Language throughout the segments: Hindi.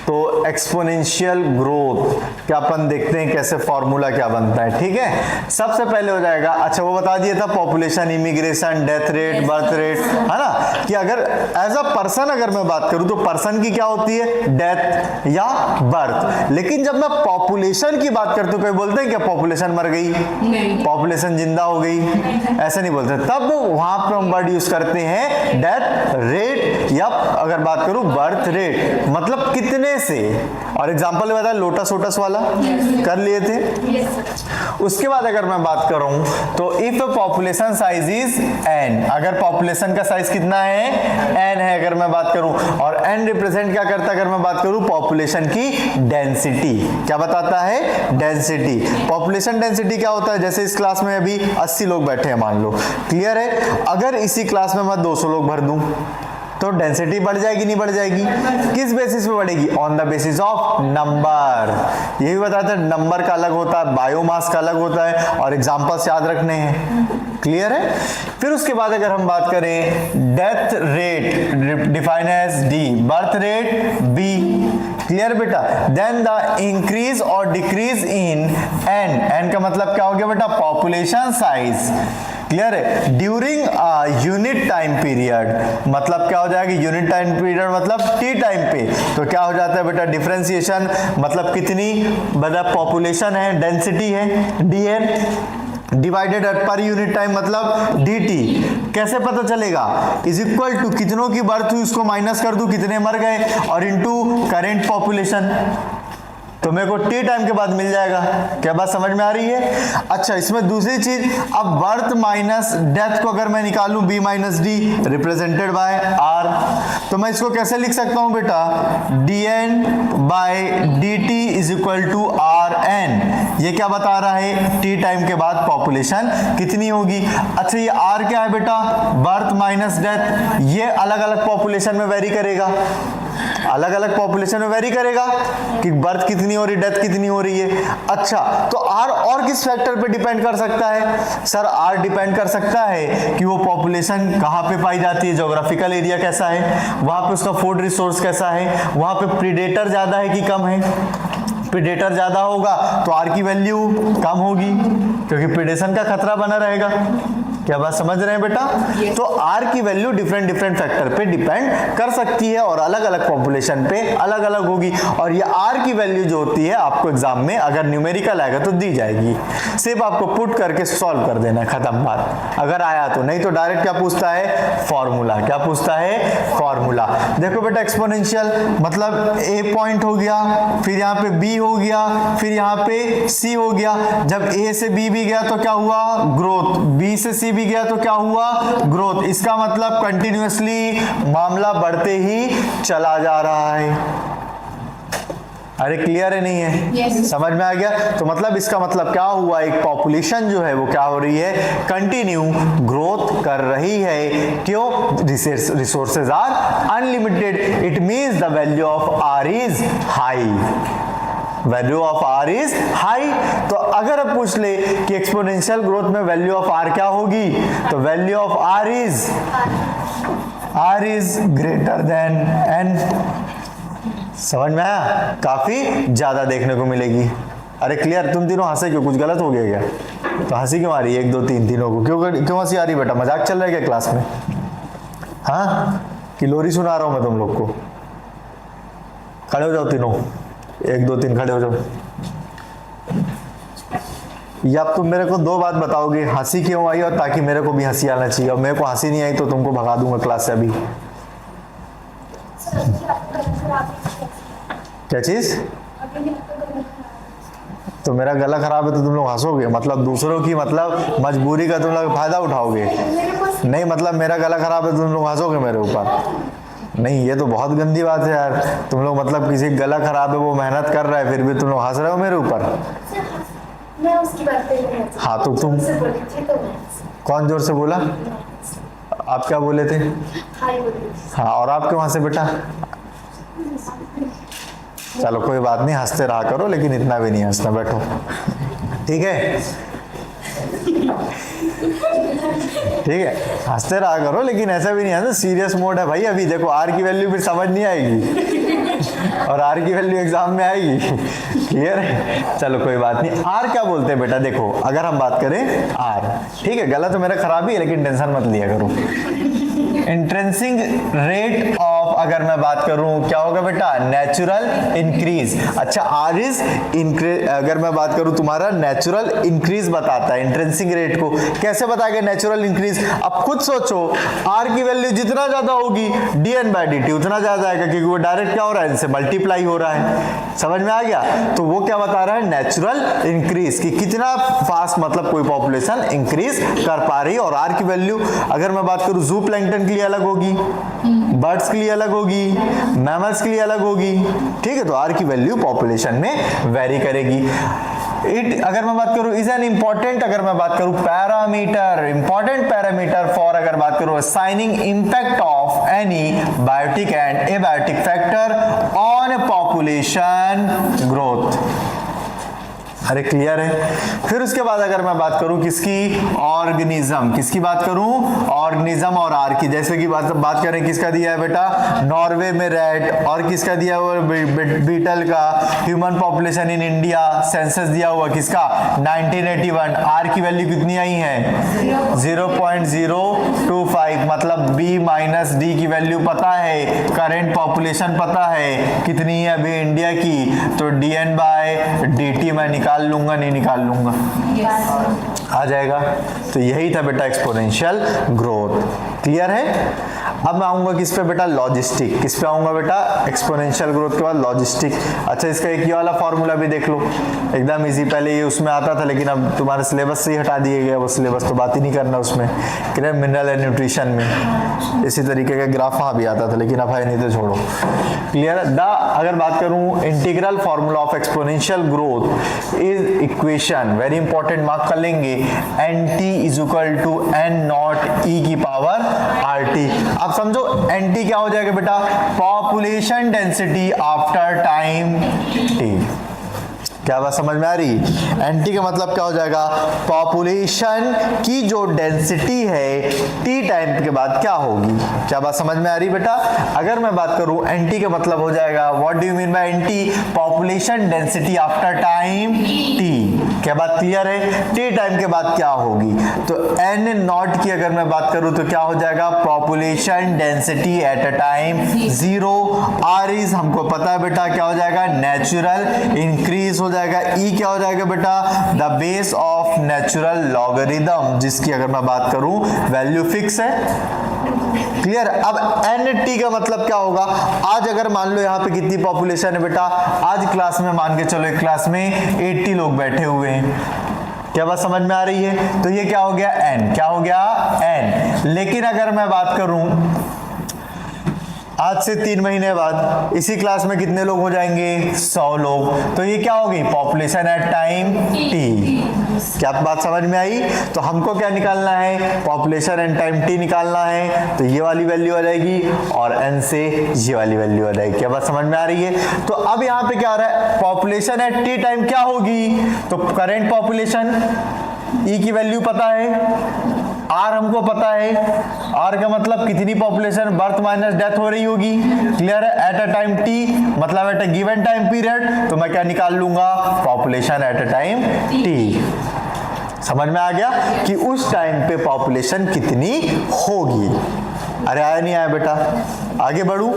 तो एक्सपोनेंशियल ग्रोथ क्या अपन देखते हैं कैसे फॉर्मूला क्या बनता है, ठीक है। सबसे पहले हो जाएगा, अच्छा वो बता दिया था population, immigration, death rate, birth rate, है ना, कि अगर एज अ पर्सन अगर मैं बात करूं तो पर्सन की क्या होती है, डेथ या बर्थ। लेकिन जब मैं पॉपुलेशन की बात करता हूं, कोई बोलते हैं क्या पॉपुलेशन मर गई, पॉपुलेशन जिंदा हो गई, ऐसा नहीं बोलते। तब वहां पर हम वर्ड यूज करते हैं डेथ रेट, या अगर बात करूं बर्थ रेट, मतलब कितने से। और एग्जांपल बताया लोटस वोटस वाला कर लिए थे। उसके बाद अगर मैं बात करूं तो if population size is n, अगर पॉपुलेशन का साइज कितना है, n है अगर मैं बात करूं, और n रिप्रेजेंट क्या करता है अगर मैं बात करूं, पॉपुलेशन की डेंसिटी। क्या बताता है, डेंसिटी। पॉपुलेशन डेंसिटी क्या होता है, जैसे इस क्लास में अभी 80 लोग बैठे हैं मान लो, क्लियर है। अगर इसी क्लास में मैं 200 लोग भर दूं तो डेंसिटी बढ़ जाएगी नहीं बढ़ जाएगी, किस बेसिस पे बढ़ेगी, on the basis of number. ये भी बताते हैं नंबर का अलग होता है, बायोमास का अलग होता है, और एग्जांपल्स याद रखने हैं, क्लियर है। फिर उसके बाद अगर हम बात करें death rate define as D, birth rate B, clear बेटा। देन द इंक्रीज और डिक्रीज इन एन का मतलब क्या हो गया बेटा, पॉपुलेशन साइज, क्लियर है, ड्यूरिंग यूनिट टाइम पीरियड, मतलब क्या हो जाएगा, यूनिट टाइम पीरियड मतलब टी टाइम पे, तो क्या हो जाता है बेटा, डिफरेंशिएशन, मतलब कितनी मतलब पॉपुलेशन है, डेंसिटी है डी है, डिवाइडेड पर यूनिट टाइम मतलब dt। कैसे पता चलेगा, इज इक्वल टू कितनों की बर्थ हुई उसको माइनस कर दूं कितने मर गए, और इनटू करेंट पॉपुलेशन, तो मेरे को टी टाइम के बाद मिल जाएगा। क्या बात समझ में आ रही है। अच्छा इसमें दूसरी चीज, अब बर्थ माइनस डेथ को अगर मैं निकालूं b minus D represented by r, तो मैं इसको कैसे लिख सकता हूं बेटा, dn by dt is equal to rn। ये क्या बता रहा है, टी टाइम के बाद पॉपुलेशन कितनी होगी। अच्छा ये r क्या है बेटा, बर्थ माइनस डेथ, ये अलग अलग पॉपुलेशन में वेरी करेगा, अलग अलग पॉपुलेशन में वेरी करेगा कि बर्थ कितनी हो रही, डेथ कितनी हो रही है। अच्छा तो R और किस फैक्टर पे डिपेंड कर सकता है, सर R डिपेंड कर सकता है कि वो पॉपुलेशन कहाँ पे पाई जाती है, ज्योग्राफिकल एरिया कैसा है, वहां पे उसका फूड रिसोर्स कैसा है, वहां पे प्रीडेटर ज्यादा है कि कम है। प्रीडेटर ज्यादा होगा तो R की वैल्यू कम होगी क्योंकि प्रीडेशन का खतरा बना रहेगा। क्या बात समझ रहे हैं बेटा। तो R की वैल्यू डिफरेंट डिफरेंट फैक्टर पे डिपेंड कर सकती है और अलग अलग पॉपुलेशन पे अलग अलग होगी, और ये R की वैल्यू जो होती है आपको एग्जाम में अगर न्यूमेरिकल आएगा तो दी जाएगी, सिर्फ आपको पुट करके सॉल्व कर देना, खत्म बात, अगर आया तो। नहीं तो डायरेक्ट क्या पूछता है, फॉर्मूला। क्या पूछता है, फॉर्मूला। देखो बेटा एक्सपोनेंशियल मतलब A पॉइंट हो गया, फिर यहाँ पे B हो गया, फिर यहाँ पे C हो गया। जब A से B भी गया तो क्या हुआ, ग्रोथ, B से C भी गया तो क्या हुआ, ग्रोथ। इसका मतलब कंटिन्यूअसली मामला बढ़ते ही चला जा रहा है। अरे क्लियर है नहीं है, yes. समझ में आ गया। तो मतलब इसका मतलब क्या हुआ, एक पॉपुलेशन जो है वो क्या हो रही है, कंटिन्यू ग्रोथ कर रही है। क्यों, resources are unlimited, it means the value of R is high, value of R is high. तो अगर अब पूछ ले कि एक्सपोनेंशियल ग्रोथ में वैल्यू ऑफ R क्या होगी, तो value of R is greater than n। समझ में आया, काफी ज्यादा देखने को मिलेगी। अरे क्लियर, तुम तीनों हंसे क्यों, कुछ गलत हो गया क्या, तो हंसी क्यों आ रही है, 1 2 3 तीनों को क्यों हंसी आ रही बेटा, मजाक चल रहा है क्या क्लास में, हाँ कि लोरी सुना रहा हूं मैं तुम लोग को। खड़े हो जाओ तीनों, 1 2 3 खड़े हो जाओ। या तुम मेरे को 2 बात बताओगे, हंसी क्यों आई और ताकि मेरे को भी हंसी आना चाहिए, और मेरे को हंसी नहीं आई तो तुमको भगा दूंगा क्लास से अभी। क्या चीज, तो मेरा गला खराब है तो तुम लोग हंसोगे, मतलब दूसरों की मतलब मजबूरी का तुम लोग फायदा उठाओगे। नहीं मतलब मेरा गला खराब है तो तुम लोग हंसोगे मेरे ऊपर। नहीं ये तो बहुत गंदी बात है यार, तुम लोग मतलब किसी गला खराब है वो मेहनत कर रहा है फिर भी तुम लोग हंस रहे हो मेरे ऊपर। मैं उसकी बात पे नहीं हंसी। हाँ तो तुम कौन जोर से बोला, आप क्या बोले थे, हाँ और आप क्यों हंसे बेटा। चलो कोई बात नहीं, हंसते रहा करो लेकिन इतना भी नहीं हंसना, बैठो ठीक है, ठीक है हंसते रहा करो लेकिन ऐसा भी नहीं हंसना, सीरियस मोड है भाई। अभी देखो R की वैल्यू फिर समझ नहीं आएगी और आर की वैल्यू एग्जाम में आएगी। क्लियर है? चलो कोई बात नहीं। आर क्या बोलते हैं बेटा, देखो अगर हम बात करें आर, ठीक है गलत तो मेरा खराब ही है लेकिन टेंशन मत लिया करो। इंट्रिंसिक रेट ऑफ, अगर मैं बात करूं क्या होगा बेटा, नेचुरल इंक्रीज। अच्छा आर इज इंक्रीज, अगर मैं बात करूं तुम्हारा नेचुरल इंक्रीज बताता है। इंट्रिंसिक रेट को कैसे बताएगा नेचुरल इंक्रीज? अब खुद सोचो, आर की वैल्यू जितना ज्यादा होगी dn/dt उतना ज्यादा आएगा, क्योंकि वो डायरेक्ट क्या हो रहा है, इनसे मल्टीप्लाई हो रहा है। समझ में आ गया? तो वो क्या बता रहा है, नेचुरल इंक्रीज, कि कितना फास्ट मतलब कोई पॉपुलेशन इंक्रीज कर पा रही है। और आर की वैल्यू अगर मैं बात करूं जू प्लैंक्टन के लिए अलग होगी, बर्ड्स के लिए अलग होगी, मैमल्स के लिए अलग होगी, ठीक है। तो आर की वैल्यू पॉपुलेशन में वेरी करेगी। इट, अगर मैं बात करूं, इज एन इंपॉर्टेंट, अगर मैं बात करूं पैरामीटर, इंपॉर्टेंट पैरामीटर फॉर, अगर बात करूं assigning impact of any biotic and abiotic factor on population growth. अरे क्लियर है? फिर उसके बाद अगर मैं बात करूं किसकी, ऑर्गेनिज्म, किसकी बात करूं, ऑर्गेनिज्म और आर की। जैसे कि बात करें किसका दिया है बेटा, नॉर्वे में रेट, और किसका दिया हुआ बीटल का। Human population in India census दिया हुआ किसका, 1981। आर की वैल्यू कितनी आई है, 0.025, मतलब बी माइनस डी की वैल्यू पता है, करेंट पॉपुलेशन पता है कितनी है अभी इंडिया की, तो dn/dt मैं निकाल लूंगा, नहीं निकाल लूंगा, आ जाएगा। तो यही था बेटा एक्सपोनेंशियल ग्रोथ। क्लियर है? अब मैं आऊंगा किस पे बेटा, लॉजिस्टिक। किस पे आऊंगा बेटा, एक्सपोनेंशियल ग्रोथ के बाद लॉजिस्टिक। अच्छा इसका एक ये वाला फॉर्मूला भी देख लो, एकदम इजी। पहले ये उसमें आता था लेकिन अब तुम्हारे सिलेबस से ही हटा दिए गए, वो सिलेबस तो बात ही नहीं करना उसमें। मिनरल एंड न्यूट्रिशन में इसी तरीके का ग्राफ वहां भी आता था, लेकिन अब है नहीं तो छोड़ो। क्लियर? द, अगर बात करूं integral formula of exponential growth is equation, very important, mark कर लेंगे, nt is equal to n0 e की पावर rt। अब समझो nt क्या हो जाएगा बेटा, population density after time t। क्या बात समझ में आ रही? एंटी का मतलब क्या हो जाएगा, पॉपुलेशन की जो डेंसिटी है टी टाइम के बाद क्या होगी। क्या बात समझ में आ रही बेटा? अगर मैं बात करूं एंटी का मतलब हो जाएगा, what do you mean by anti, population density after time T. क्या बात क्लियर है? टी टाइम के बाद क्या होगी, तो n0 की अगर मैं बात करूं तो क्या हो जाएगा, population density at a time 0। R is हमको पता है बेटा क्या हो जाएगा, नेचुरल इंक्रीज हो जाएगा। ई क्या हो जाएगा बेटा, the base of natural logarithm, जिसकी अगर मैं बात करूं वैल्यू फिक्स है। क्लियर? अब nt का मतलब क्या होगा, आज अगर मान लो यहाँ पे कितनी पॉपुलेशन है बेटा, आज क्लास में मान के चलो एक क्लास में 80 लोग बैठे हुए हैं। क्या बात समझ में आ रही है? तो ये क्या हो गया, n। क्या हो गया, n। लेकिन अगर मैं बात करूं आज से 3 महीने बाद इसी क्लास में कितने लोग हो जाएंगे, 100 लोग। तो ये क्या होगी, पॉपुलेशन एट टाइम t। क्या बात समझ में आई? तो हमको क्या निकालना है, पॉपुलेशन एट टाइम t निकालना है। तो ये वाली वैल्यू आ जाएगी और n से ये वाली वैल्यू आ जाएगी। क्या बात समझ में आ रही है? तो अब यहाँ पे क्या आ रहा है, पॉपुलेशन एट t टाइम क्या होगी, तो करेंट पॉपुलेशन, e की वैल्यू पता है, आर हमको पता है, आर का मतलब कितनी पॉपुलेशन बर्थ माइनस डेथ हो रही होगी। क्लियर है? एट अ टाइम टी मतलब at a given time period, तो मैं क्या निकाल लूंगा, population at a time T. समझ में आ गया कि उस टाइम पे पॉपुलेशन कितनी होगी। अरे आया नहीं आया बेटा, आगे बढ़ू।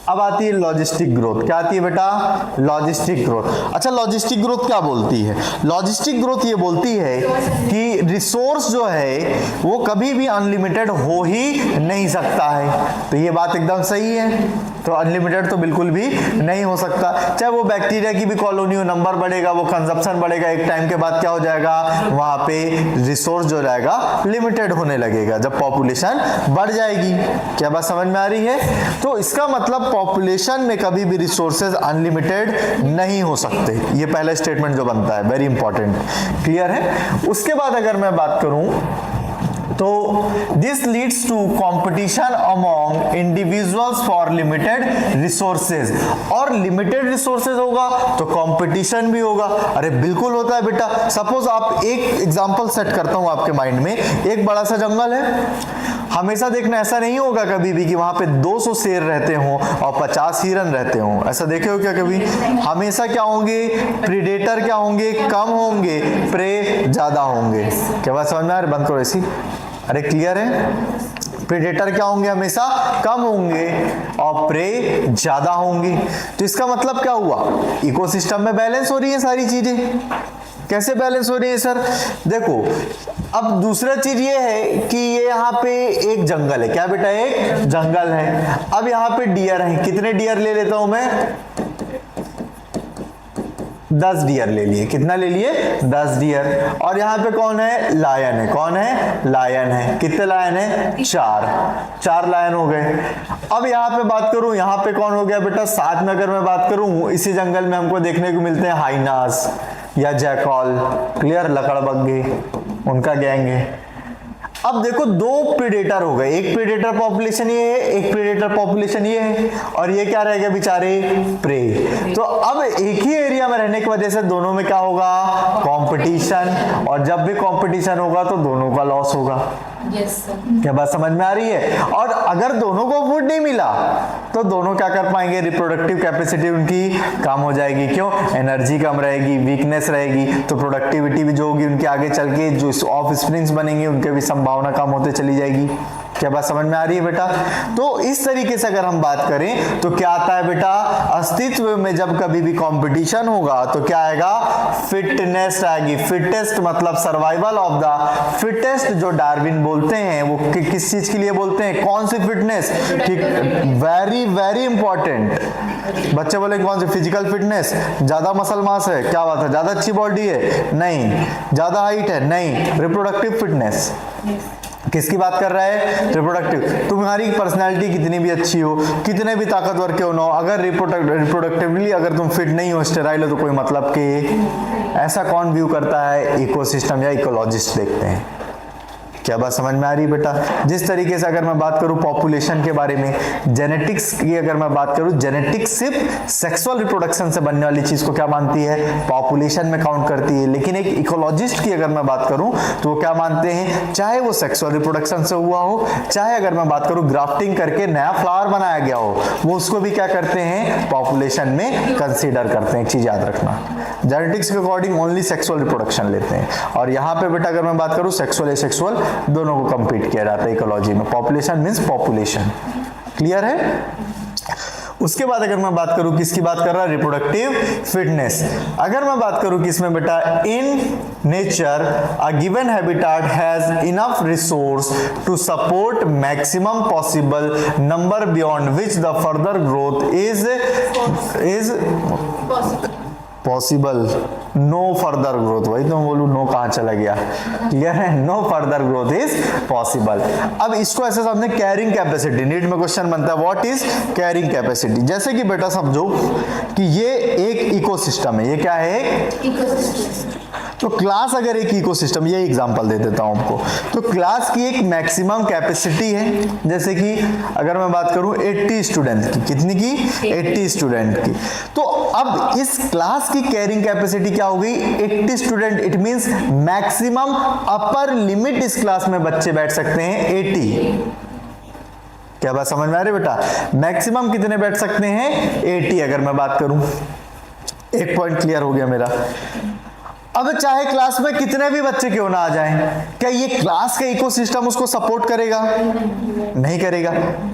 अब आती है लॉजिस्टिक ग्रोथ। क्या आती है बेटा, लॉजिस्टिक ग्रोथ। अच्छा लॉजिस्टिक ग्रोथ क्या बोलती है, लॉजिस्टिक ग्रोथ ये बोलती है कि रिसोर्स जो है वो कभी भी अनलिमिटेड हो ही नहीं सकता है। तो ये बात एकदम सही है, तो अनलिमिटेड तो बिल्कुल भी नहीं हो सकता। चाहे वो बैक्टीरिया की भी कॉलोनी हो, नंबर बढ़ेगा, वो कंजप्शन बढ़ेगा, एक टाइम के बाद क्या हो जाएगा, वहां पे रिसोर्स जो रहेगा लिमिटेड होने लगेगा जब पॉपुलेशन बढ़ जाएगी। क्या बात समझ में आ रही है? तो इसका मतलब पॉपुलेशन में कभी भी रिसोर्सेज अनलिमिटेड नहीं हो सकते। ये पहला स्टेटमेंट जो बनता है, वेरी इंपॉर्टेंट। क्लियर है? उसके बाद अगर मैं बात करूं तो this leads to competition among individuals for limited resources, और लिमिटेड रिसोर्सेज होगा तो कंपटीशन भी होगा। अरे बिल्कुल होता है बेटा। सपोज आप, एक एग्जांपल सेट करता हूं आपके माइंड में, एक बड़ा सा जंगल है, हमेशा देखना ऐसा नहीं होगा कभी भी कि वहां पे 200 शेर रहते हों और 50 हिरन रहते हों, ऐसा देखे हो क्या कभी? हमेशा क्या होंगे, प्रीडेटर क्या होंगे, कम होंगे, प्रे ज्यादा होंगे। क्या बात समझ में आ रही? बंद करो ऐसी। अरे क्लियर है? प्रेडेटर क्या होंगे, हमेशा कम होंगे और प्रे ज्यादा होंगी। तो इसका मतलब क्या हुआ, इकोसिस्टम में बैलेंस हो रही है सारी चीजें। कैसे बैलेंस हो रही है सर? देखो, अब दूसरा चीज ये है कि ये यहाँ पे एक जंगल है। क्या बेटा? एक जंगल है। अब यहाँ पे डियर हैं। कितने डियर ले लेता हूं मैं? 10 डियर ले लिए। कितना ले लिए? 10 डियर। और यहाँ पे कौन है? लायन है। कौन है? लायन है। कितने लायन है? 4 लायन हो गए। अब यहाँ पे बात करूं, यहाँ पे कौन हो गया बेटा? साथ में अगर मैं बात करूं, इसी जंगल में हमको देखने को मिलते हैं हाइनास या जैकॉल। क्लियर? लकड़बग्घे, उनका गैंग है। अब देखो, 2 प्रेडेटर हो गए। एक प्रेडेटर पॉपुलेशन ये है, एक प्रेडेटर पॉपुलेशन ये है, और ये क्या रह गया बेचारे? प्रे। तो अब एक ही एरिया में रहने की वजह से दोनों में क्या होगा? कंपटीशन। और जब भी कंपटीशन होगा तो दोनों का लॉस होगा। Yes sir. क्या बात समझ में आ रही है? और अगर दोनों को फूड नहीं मिला तो दोनों क्या कर पाएंगे? रिप्रोडक्टिव कैपेसिटी उनकी कम हो जाएगी। क्यों? एनर्जी कम रहेगी, वीकनेस रहेगी, तो प्रोडक्टिविटी भी जो होगी उनके आगे चल के जो ऑफ स्प्रिंग्स बनेंगे उनके भी संभावना कम होते चली जाएगी। क्या बात समझ में आ रही है बेटा? तो इस तरीके से अगर हम बात करें तो क्या आता है बेटा? अस्तित्व में जब कभी भी कंपटीशन होगा तो क्या आएगा? फिटनेस आएगी। फिटेस्ट मतलब सर्वाइवल ऑफ द फिटेस्ट, जो डार्विन बोलते हैं वो किस चीज के लिए बोलते हैं? कौन सी फिटनेस? ठीक, वेरी वेरी इंपॉर्टेंट। बच्चे बोले कौन सी? Physical fitness. ज्यादा मसल मास है? क्या बात है? ज्यादा अच्छी बॉडी है? नहीं। ज्यादा हाइट है? नहीं। रिप्रोडक्टिव फिटनेस किसकी बात कर रहा है? रिप्रोडक्टिव। तुम्हारी पर्सनालिटी कितनी भी अच्छी हो, कितने भी ताकतवर क्यों ना हो, अगर रिप्रोडक्टिवली अगर तुम फिट नहीं हो, स्टेराइल हो, तो कोई मतलब कि ऐसा कौन व्यू करता है? इकोसिस्टम या इकोलॉजिस्ट देखते हैं। क्या बात समझ में आ रही है बेटा? जिस तरीके से अगर मैं बात करूं पॉपुलेशन के बारे में, जेनेटिक्स की अगर मैं बात करूं, जेनेटिक्स सिर्फ सेक्सुअल रिप्रोडक्शन से बनने वाली चीज को क्या मानती है? पॉपुलेशन में काउंट करती है। लेकिन एक इकोलॉजिस्ट की अगर मैं बात करूं तो वो क्या मानते हैं? चाहे वो सेक्सुअल रिप्रोडक्शन से हुआ हो, चाहे अगर मैं बात करूं ग्राफ्टिंग करके नया फ्लावर बनाया गया हो, वो उसको भी क्या करते हैं? पॉपुलेशन में कंसीडर करते हैं। एक चीज याद रखना, जेनेटिक्स के अकॉर्डिंग ओनली सेक्सुअल रिप्रोडक्शन लेते हैं। और यहाँ पे बेटा अगर मैं बात करूं सेक्सुअल एसेक्सुअल दोनों को कंपीट किया जाता है इकोलॉजी में। Population means population. क्लियर है? उसके बाद अगर मैं बात करूं, किसकी बात कर रहा है? Reproductive fitness. अगर मैं बात करूं किसमें बेटा? In nature a given habitat has enough resource to support maximum possible number beyond which the further growth is possible. No further growth. वही तो मैं बोलूं, नो कहां चला गया? क्लियर है? No further growth is possible. अब इसको ऐसे समझे, कैरिंग कैपेसिटी। नीट में क्वेश्चन बनता है, व्हाट इज कैरिंग कैपेसिटी? जैसे कि बेटा समझो कि ये एक इकोसिस्टम है। ये क्या है? इकोसिस्टम। तो क्लास अगर एक इकोसिस्टम, ये एग्जांपल दे देता हूं आपको, तो क्लास की एक मैक्सिमम कैपेसिटी है। जैसे कि अगर मैं बात करूं 80 स्टूडेंट की, कितनी की? 80 स्टूडेंट की। तो अब इस क्लास की कैरिंग कैपेसिटी क्या हो गई? 80 student. It means maximum upper limit इस क्लास में बच्चे बैठ सकते हैं 80। क्या बात समझ में आ रही है बेटा? मैक्सिमम कितने बैठ सकते हैं? 80 अगर मैं बात करूं। एक पॉइंट क्लियर हो गया मेरा। अब चाहे क्लास में कितने भी बच्चे क्यों ना आ जाएं, क्या ये क्लास का इकोसिस्टम उसको सपोर्ट करेगा? नहीं करेगा।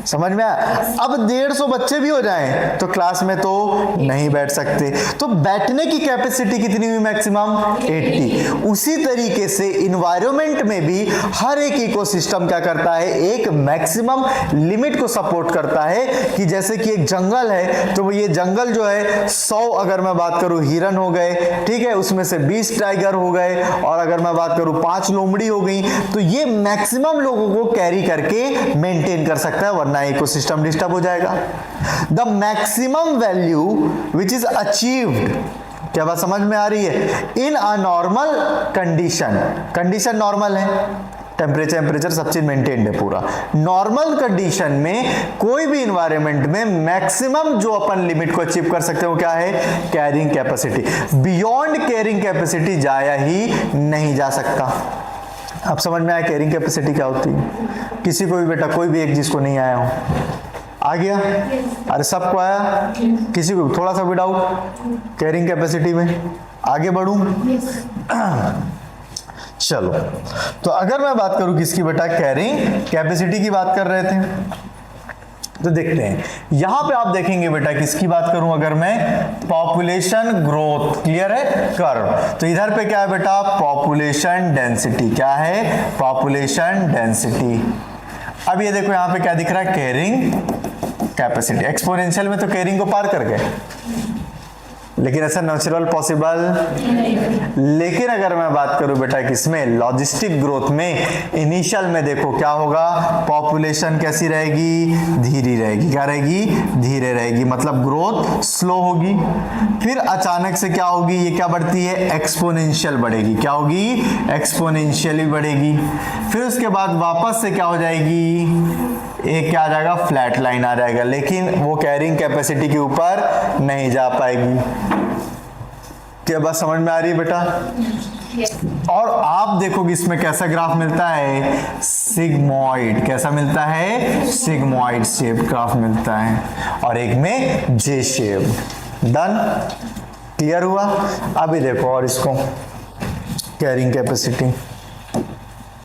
समझ में आया? अब 150 बच्चे भी हो जाएं तो क्लास में तो नहीं बैठ सकते। तो बैठने की कैपेसिटी कितनी हुई? मैक्सिमम 80। उसी तरीके से इन्वायरमेंट में भी हर एक इकोसिस्टम क्या करता है? एक मैक्सिमम लिमिट को सपोर्ट करता है। कि जैसे कि एक जंगल है तो ये जंगल जो है 100 अगर मैं बात करूं हिरन हो गए, ठीक है, उसमें से 20 टाइगर हो गए, और अगर मैं बात करूं 5 लोमड़ी हो गई, तो ये मैक्सिमम लोगों को कैरी करके मेंटेन कर सकता है, वरना इकोसिस्टम डिस्टर्ब हो जाएगा। The maximum value which is achieved, क्या बात समझ में आ रही है? In a normal condition, condition normal है, टेम्परेचर सब चीज मेंटेन्ड है पूरा। नॉर्मल कंडीशन में कोई भी इन्वायरमेंट में मैक्सिमम जो अपन लिमिट को अचीव कर सकते हैं वो क्या है, carrying capacity. Beyond carrying capacity जाया ही नहीं जा सकता। अब समझ में आया कैरिंग कैपेसिटी क्या होती है? किसी को भी बेटा, कोई भी एक जिसको नहीं आया हो, आ गया? अरे सबको आया? किसी को थोड़ा सा भी डाउट कैरिंग कैपेसिटी में? आगे बढ़ूं? चलो, तो अगर मैं बात करूं किसकी बेटा, कैरिंग कैपेसिटी की बात कर रहे थे, तो देखते हैं यहां पे आप देखेंगे बेटा, किसकी बात करूं अगर मैं, पॉपुलेशन ग्रोथ। क्लियर है कर्व? तो इधर पे क्या है बेटा, पॉपुलेशन डेंसिटी। क्या है? Population density. अब ये देखो यहां पे क्या दिख रहा है, कैरिंग कैपेसिटी। एक्सपोनेंशियल में तो कैरिंग को पार कर गए, लेकिन ऐसा नेचुरल पॉसिबल। लेकिन अगर मैं बात करूं बेटा किसमें, लॉजिस्टिक ग्रोथ में, इनिशियल में देखो क्या होगा, पॉपुलेशन कैसी रहेगी, धीरे रहेगी। क्या रहेगी? धीरे रहेगी, मतलब ग्रोथ स्लो होगी। फिर अचानक से क्या होगी, ये क्या बढ़ती है, एक्सपोनेंशियल बढ़ेगी। क्या होगी? एक्सपोनेंशियली बढ़ेगी। फिर उसके बाद वापस से क्या हो जाएगी, एक क्या आ जाएगा, फ्लैट लाइन आ जाएगा, लेकिन वो कैरिंग कैपेसिटी के ऊपर नहीं जा पाएगी। क्या बात समझ में आ रही है बेटा? और आप देखोगे इसमें कैसा ग्राफ मिलता है, सिग्मॉइड। कैसा मिलता है? सिग्मॉइड शेप ग्राफ मिलता है, और एक में जे शेप। डन? क्लियर हुआ? अभी देखो और इसको, कैरिंग कैपेसिटी